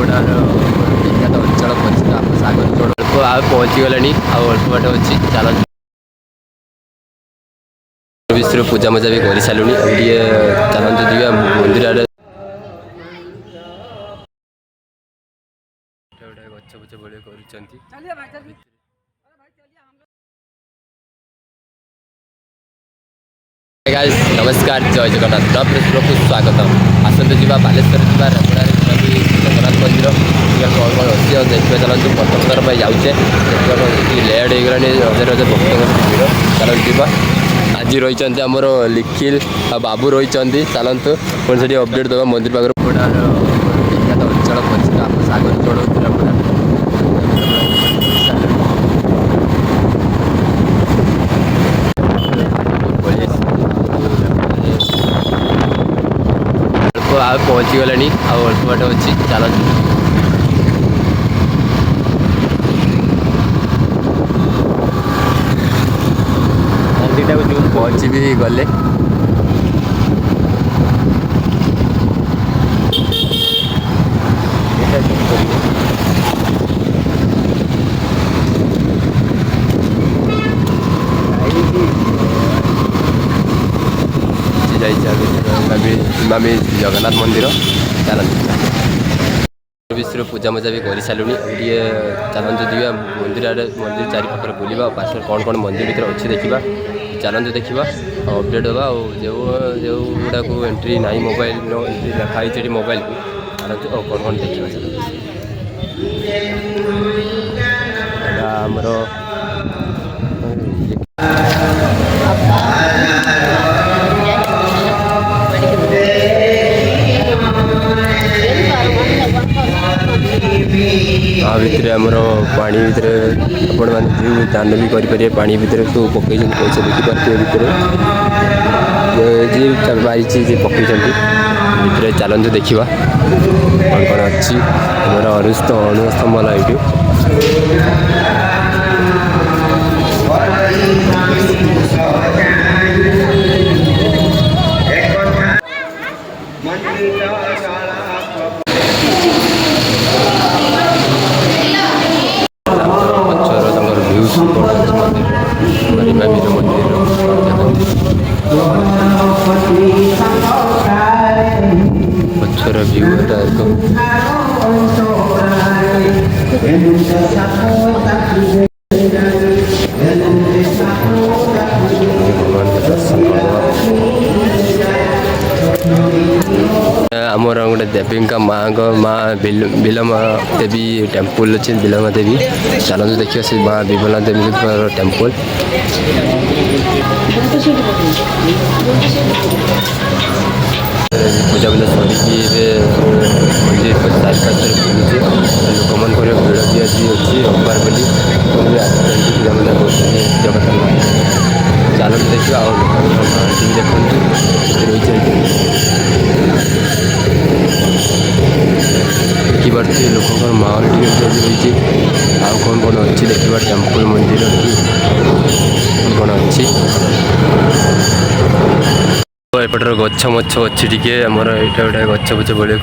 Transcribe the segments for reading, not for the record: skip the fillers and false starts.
विख्यात अंचल परिचित आम सागर अल्प आ पहुँचीगले अल्प बाट अच्छी चल विश्व पूजा मजा भी कर सारूँ चलते जी मंदिर आड़े गच बुच बड़े कर नमस्कार जय जगन्नाथ प्रभु स्वागत आसतु जा बालेश्वर जा राजगड़े जगन्नाथ मंदिर कौन कौन अच्छी देखिए चलते प्रथम थर पर जाऊे लेट हो गला हजार हजार भक्त चलते जा आज रही आमर लिखिल बाबू रही चलतु पुणी से अपडेट देवा मंदिर पाखे विख्यात अंचल परिचित आम सागर चढ़ आ पहुँचीगले अल्प बाट अच्छी चल मंदिर जो पहुँची भी गले इमामी जगन्नाथ मंदिर चल विश्व पूजा मजा भी कर सारूँ चलते जी मंदिर आड़े मंदिर चारिपाखे बुलवा पार्श्व कौन कौन मंदिर भर अच्छी देखा चलते देखा अपडेट देवा जो गुड़ा को एंट्री ना मोबाइल एंट्री लिखाई मोबाइल को चलते कौन कौन देखा आमर भितर आमर पानी भितर आपण मैंने दान भी करेंगे पानी भितर सब पकई पैसा देखिपे भितर जी बारी जी पकई भितर चलते देखा कौन कौन अच्छी आम अणुस्तंभ लाइट पक्षर व्यू आमर गोटे देवी माँ बिलमा देवी टेम्पल अच्छे बिलमा देवी चलते देखिए से माँ बिमला देवी टेम्पल पूजा पूजा सरिकी मंदिर चारि पार्श्व बुलूचे लोक मान भिड़ भी आज अच्छी रविवार बोली पूजा पूजा कर जगन्नाथ चलते देखिए आगे देखते देखिए लोक माहौल रही कौन कौन अच्छी देखा टेम्पल मंदिर कौन कौन अच्छी एपटर गछ मछ अच्छी टी आमर यहाँ गोटे गछ बुच बड़े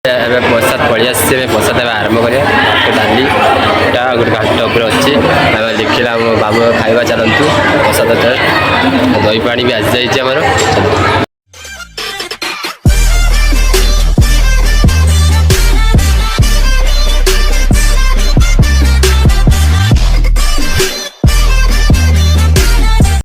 प्रसाद पड़ी आसे प्रसाद आरंभ कर डाली यहाँ गोटे घाट उपर अच्छे लिखला बाबू खाଇବା चलतु प्रसाद दही पानी भी आसी जाइए आमर